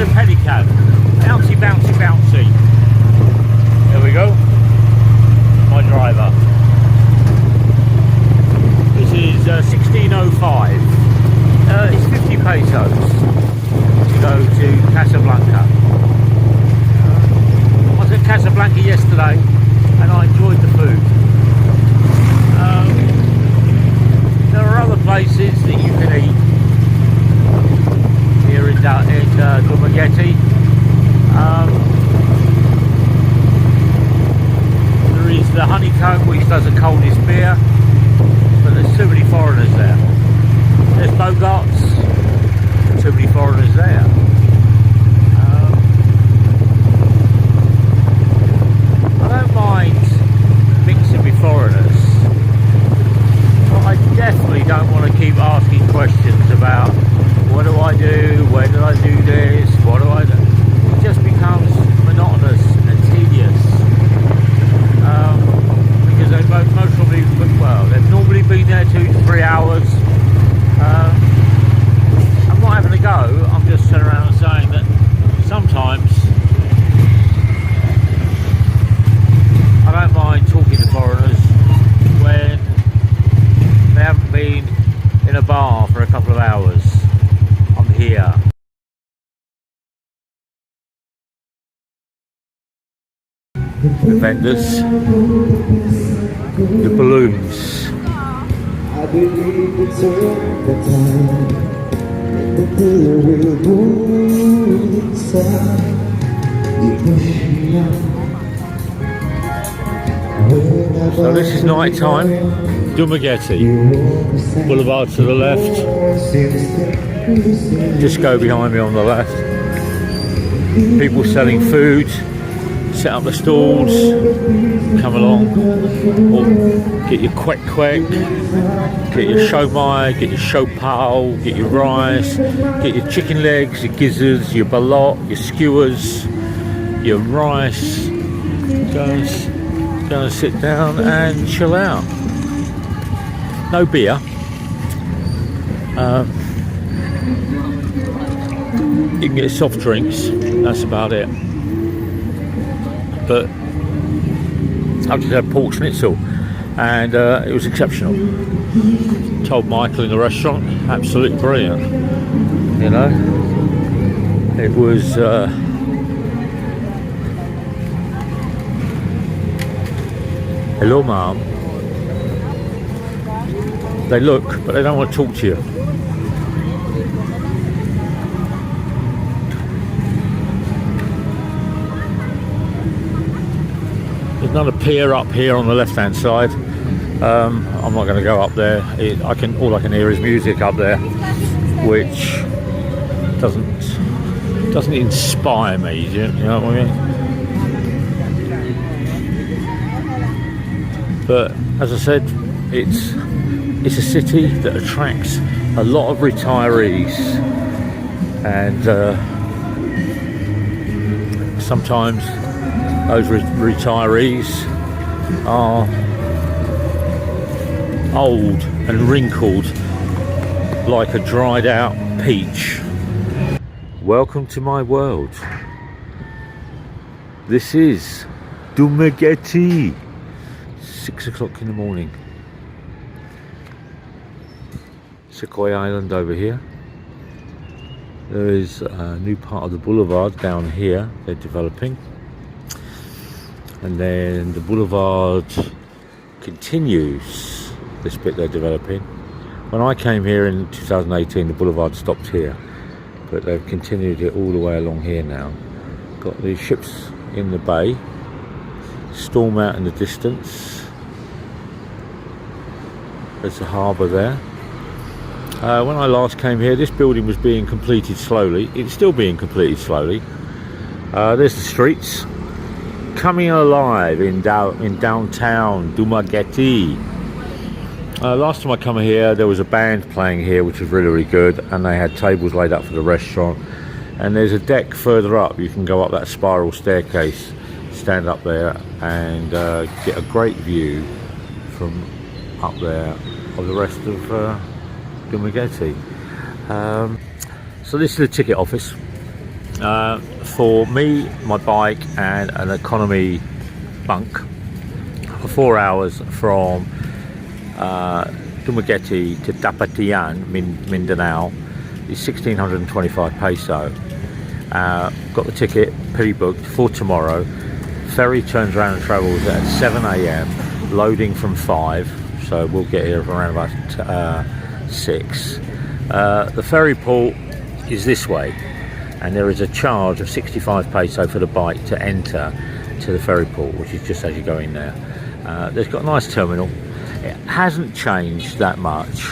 with a pedicab. Bouncy, bouncy, bouncy. There we go. My driver. This is 1605. It's 50 pesos to go to Casablanca. I was at Casablanca yesterday and I enjoyed the food. There are other places that you can eat here in DUMEGETTE. There is the Honeycomb, which does the coldest beer, but there's too many foreigners there. There's Bogarts, too many foreigners there. I don't mind mixing with foreigners, but I definitely don't want to keep asking questions about what do I do, where did I do this, what do I do. It just becomes monotonous and tedious. Because they've they've normally been there 2 to 3 hours. I'm not having a go, I'm just sitting around and saying that sometimes I don't mind talking to foreigners when they haven't been in a bar for a couple of hours. I'm here. The vendors, the balloons. I believe it's all the time. The pillar will go inside. So this is night time. DUMEGETTE. Boulevard to the left. Disco behind me on the left. People selling food. Set up the stalls, come along, or get your kwek, get your shomai, get your shopao, get your rice, get your chicken legs, your gizzards, your balot, your skewers, your rice. Go and sit down and chill out. No beer. You can get soft drinks, that's about it. But I've just had pork schnitzel and it was exceptional. Told Michael in the restaurant, absolutely brilliant. You know, it was hello ma'am. They look, but they don't want to talk to you. There's another pier up here on the left hand side. I'm not going to go up there. All I can hear is music up there, which doesn't inspire me. You know what I mean? But as I said, it's a city that attracts a lot of retirees, and sometimes those retirees are old and wrinkled like a dried out peach. Welcome to my world. This is DUMEGETTE. 6 o'clock in the morning. Sequoia Island over here. There is a new part of the boulevard down here they're developing. And then the boulevard continues, this bit they're developing. When I came here in 2018, the boulevard stopped here, but they've continued it all the way along here now. Got the ships in the bay, storm out in the distance. There's the harbour there. When I last came here, this building was being completed slowly. It's still being completed slowly. There's the streets. Coming alive in downtown DUMEGETTE. Last time I come here, there was a band playing here, which was really good, and they had tables laid up for the restaurant. And there's a deck further up. You can go up that spiral staircase, stand up there, and get a great view from up there of the rest of DUMEGETTE. So this is the ticket office. for me, my bike and an economy bunk for 4 hours from DUMEGETTE to Dapatian, Mindanao, is 1625 peso. Got the ticket pre-booked for tomorrow. Ferry turns around and travels at 7 a.m, loading from 5, so we'll get here around about 6. The ferry port is this way, and there is a charge of 65 peso for the bike to enter to the ferry port, which is just as you go in there. There's got a nice terminal. It hasn't changed that much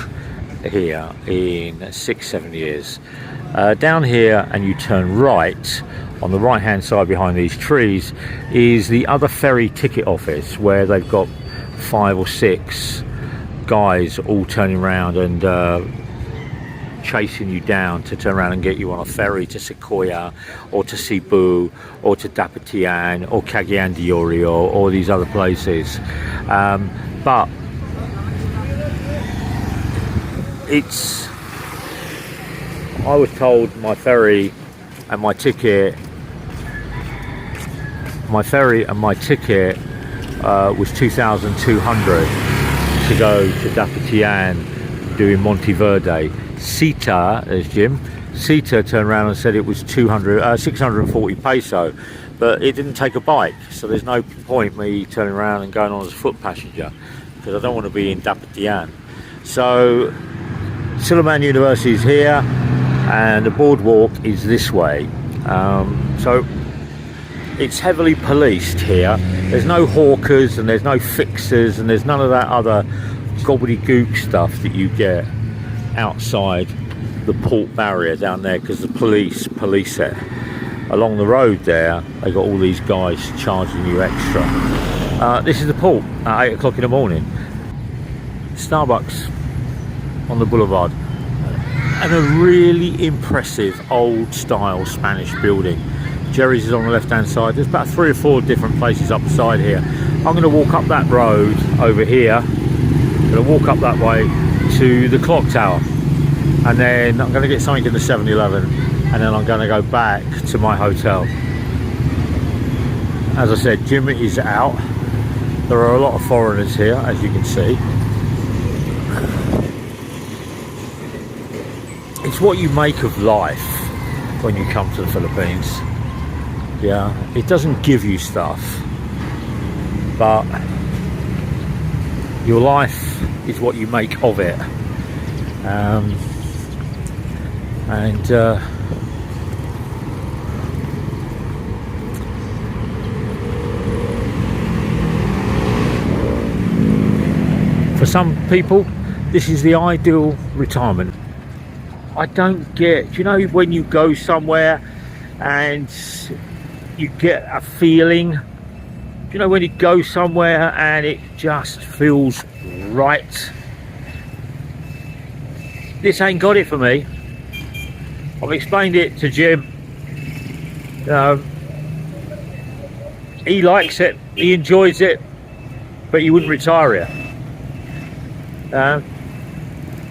here in 6-7 years. Down here, and you turn right, on the right hand side behind these trees is the other ferry ticket office, where they've got 5 or 6 guys all turning around and chasing you down to turn around and get you on a ferry to Sequoia or to Cebu or to Dapatian or Cagayan de Oro or these other places. But I was told my ferry and my ticket was 2,200 to go to Dapatian doing Monteverde. Sita, there's Jim. Sita turned around and said it was 640 peso, but it didn't take a bike, so there's no point me turning around and going on as a foot passenger because I don't want to be in Dapatian. So Silliman University is here, and the boardwalk is this way. So it's heavily policed here. There's no hawkers and there's no fixers and there's none of that other gobbledygook stuff that you get outside the port barrier down there, because the police it. Along the road there, they got all these guys charging you extra. This is the port at 8 o'clock in the morning. Starbucks on the boulevard, and a really impressive old style Spanish building. Jerry's is on the left hand side. There's about 3 or 4 different places up the side here. I'm going to walk up that road over here. I'm going to walk up that way to the clock tower, and then I'm going to get something in the 7-Eleven, and then I'm going to go back to my hotel. As I said, Jim is out. There are a lot of foreigners here, as you can see. It's what you make of life when you come to the Philippines. Yeah, it doesn't give you stuff, but your life is what you make of it. For some people, this is the ideal retirement. I don't get, you know, when you go somewhere and you get a feeling, you know, when you go somewhere and it just feels right. This ain't got it for me. I've explained it to Jim. He likes it, he enjoys it, but he wouldn't retire here.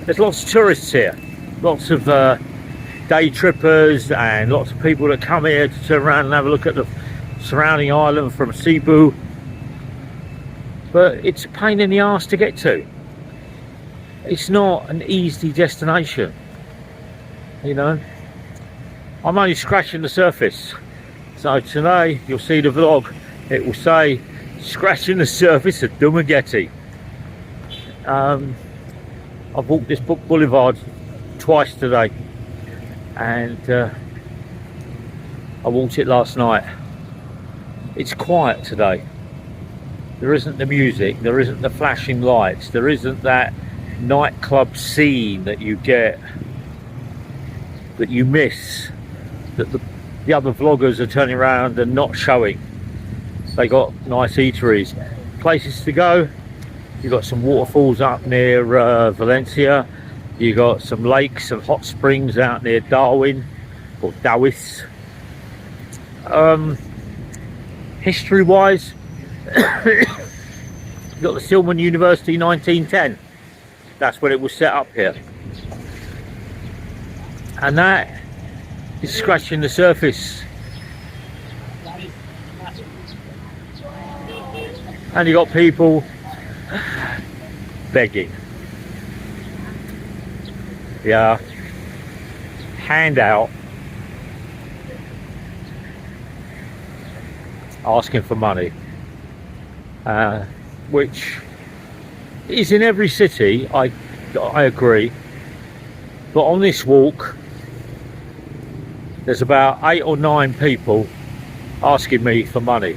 There's lots of tourists here, lots of day trippers, and lots of people that come here to turn around and have a look at the surrounding island from Cebu, but it's a pain in the arse to get to. It's not an easy destination, you know. I'm only scratching the surface. So today you'll see the vlog, it will say scratching the surface of DUMEGETTE. I've walked this boulevard twice today, and I walked it last night. It's quiet today. There isn't the music, there isn't the flashing lights, there isn't that nightclub scene that you get, that you miss, that the other vloggers are turning around and not showing. They got nice eateries, places to go. You've got some waterfalls up near Valencia. You got some lakes and hot springs out near Darwin or Dawis. History wise, you've got the Silliman University 1910. That's when it was set up here. And that is scratching the surface. And you got people begging. Yeah. Handout. Asking for money. Which is in every city, I agree. But on this walk, there's about 8 or 9 people asking me for money.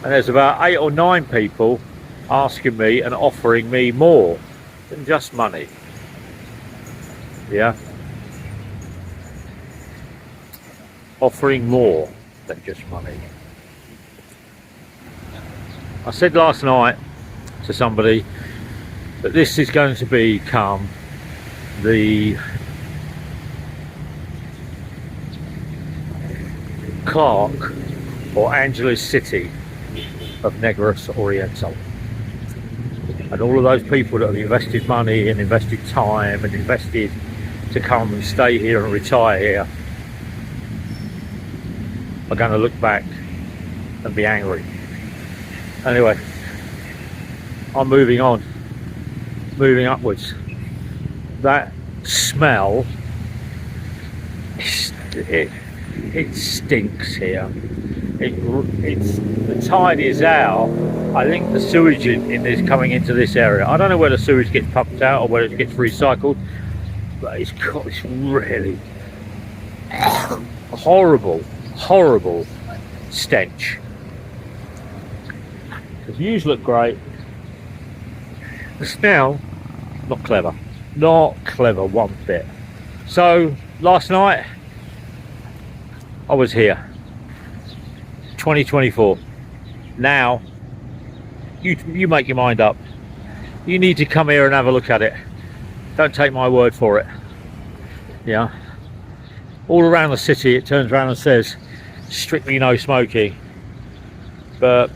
And there's about 8 or 9 people asking me and offering me more than just money. Yeah. Offering more than just money. I said last night to somebody that this is going to become the Clark or Angeles City of Negros Oriental. And all of those people that have invested money and invested time and invested to come and stay here and retire here are going to look back and be angry. Anyway, I'm moving on, moving upwards. That smell, it stinks here. It's the tide is out. I think the sewage in this coming into this area. I don't know where the sewage gets pumped out or whether it gets recycled, but it's really horrible stench. The views look great. The smell, not clever one bit. So last night I was here. 2024. Now you make your mind up. You need to come here and have a look at it. Don't take my word for it. Yeah. All around the city it turns around and says strictly no smoking, but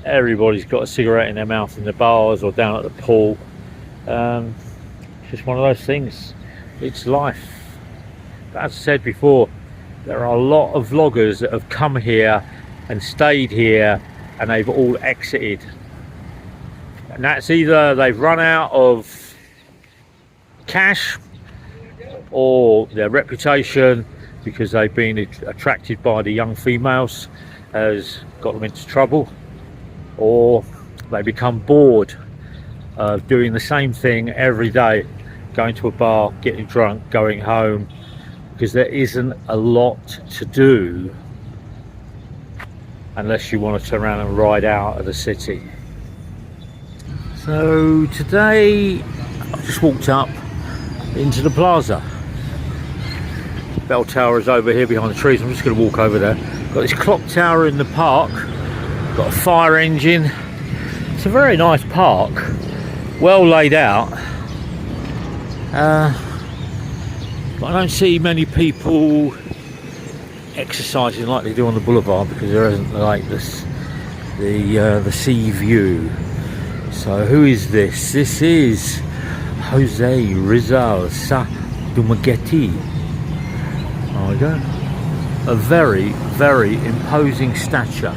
everybody's got a cigarette in their mouth in the bars or down at the pool. It's just one of those things. It's life. But as I said before, there are a lot of vloggers that have come here and stayed here and they've all exited, and that's either they've run out of cash or their reputation because they've been attracted by the young females has got them into trouble, or they become bored of doing the same thing every day, going to a bar, getting drunk, going home, because there isn't a lot to do unless you want to turn around and ride out of the city. So today I just walked up into the plaza. Bell tower is over here behind the trees. I'm just going to walk over there. Got this clock tower in the park, got a fire engine. It's a very nice park, well laid out, but I don't see many people exercising like they do on the boulevard because there isn't like this the sea view. So who is this? This is Jose Rizal Sa DUMEGETTE. There we go. A very, very imposing stature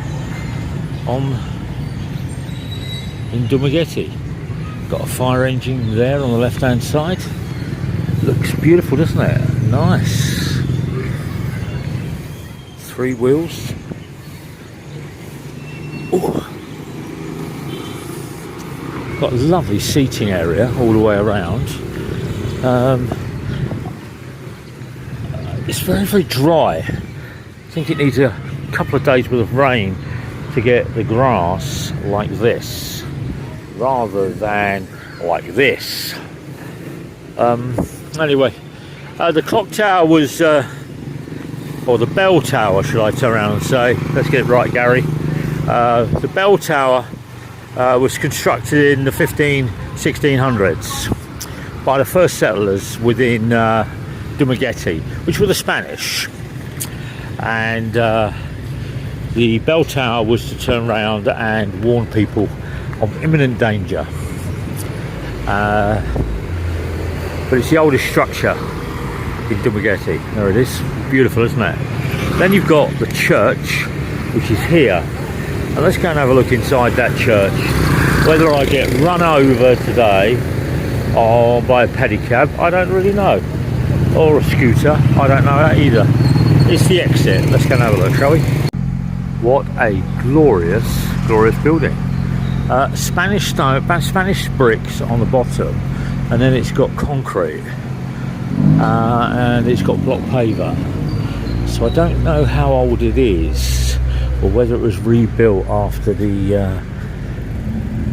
in DUMEGETTE. Got a fire engine there on the left hand side. Looks beautiful, doesn't it? Nice. 3 wheels. Ooh. Got a lovely seating area all the way around. It's very, very dry. I think it needs a couple of days worth of rain to get the grass like this rather than like this. Anyway, the clock tower was or the bell tower, should I turn around and say, let's get it right, Gary. The bell tower was constructed in the 1600s by the first settlers within DUMEGETTE, which were the Spanish, and the bell tower was to turn around and warn people of imminent danger, but it's the oldest structure in Dumegettete. There it is. Beautiful, isn't it? Then you've got the church, which is here. And let's go and have a look inside that church. Whether I get run over today or by a pedicab, I don't really know. Or a scooter, I don't know that either. It's the exit. Let's go and have a look, shall we? What a glorious, glorious building. Spanish stone, Spanish bricks on the bottom, and then it's got concrete, and it's got block paver. So I don't know how old it is, or whether it was rebuilt after the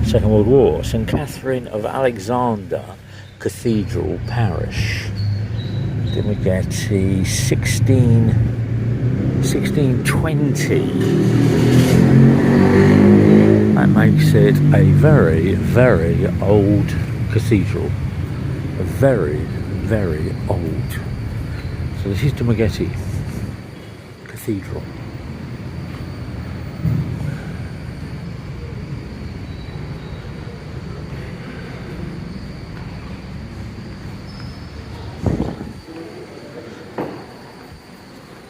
Second World War. St Catherine of Alexander Cathedral Parish, Dumegettete, 1620. That makes it a very, very old cathedral. A very, very old. So this is Dumegettete Cathedral.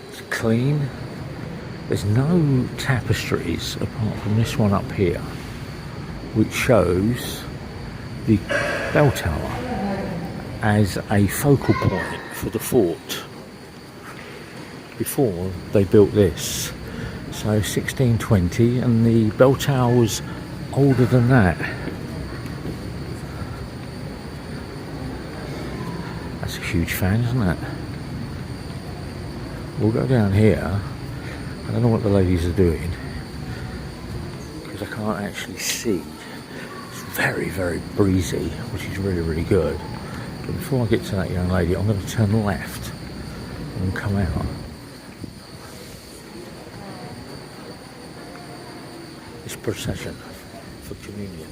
It's clean. There's no tapestries apart from this one up here, which shows the bell tower as a focal point for the fort before they built this. So 1620, and the bell tower was older than that. That's a huge fan, isn't it? We'll go down here. I don't know what the ladies are doing because I can't actually see. It's very, very breezy, which is really, really good. But before I get to that young lady, I'm going to turn left and come out. This procession for communion.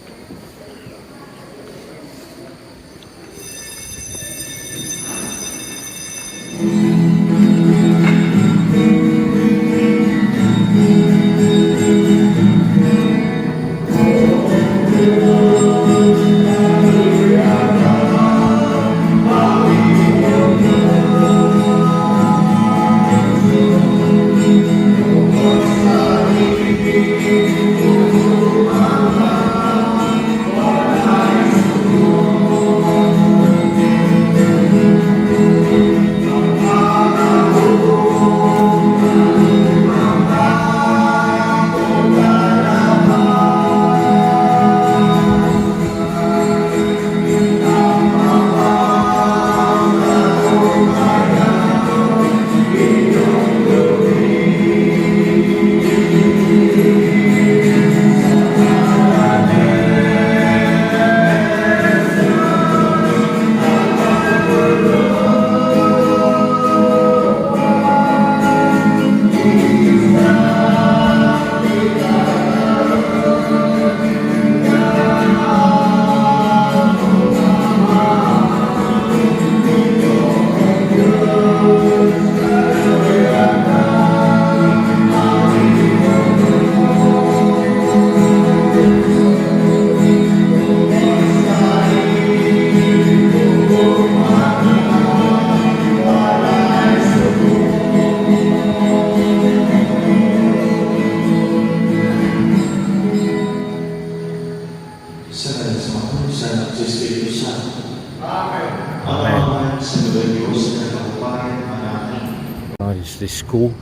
Is this school,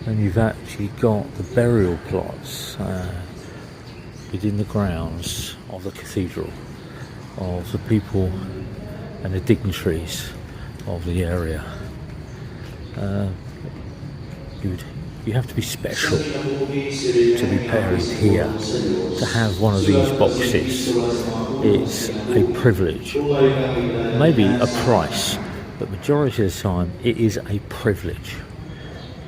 and you've actually got the burial plots within the grounds of the cathedral, of the people and the dignitaries of the area. You have to be special to be buried here, to have one of these boxes. It's a privilege, maybe a price, but majority of the time it is a privilege.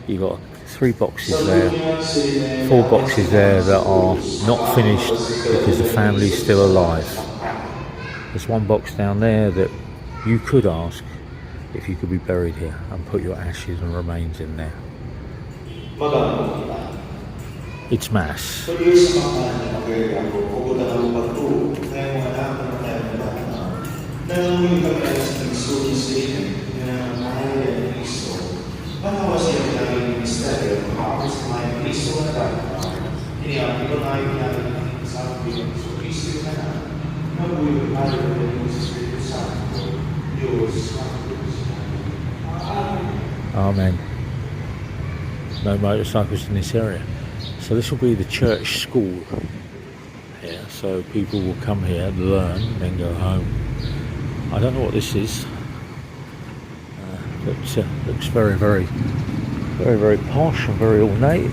You've got 3 boxes there, 4 boxes there that are not finished because the family's still alive. There's 1 box down there that you could ask if you could be buried here and put your ashes and remains in there. It's mass. Amen. No motorcycles in this area. So this will be the church school here. So people will come here, learn, then go home. I don't know what this is. Looks very, very, very, very posh and very ornate.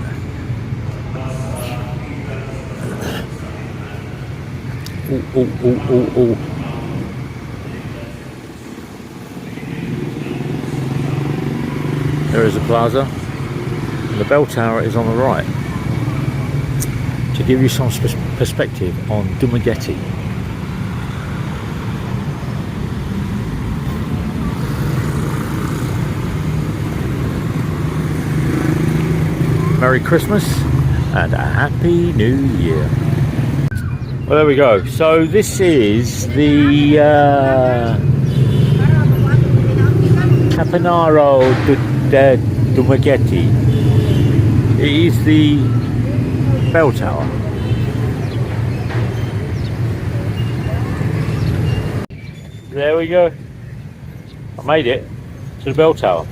Oh. There is a plaza, and the bell tower is on the right. To give you some perspective on DUMEGETTE. Merry Christmas and a Happy New Year. Well, there we go. So this is the Capanaro DUMEGETTE. It is the bell tower. There we go. I made it to the bell tower.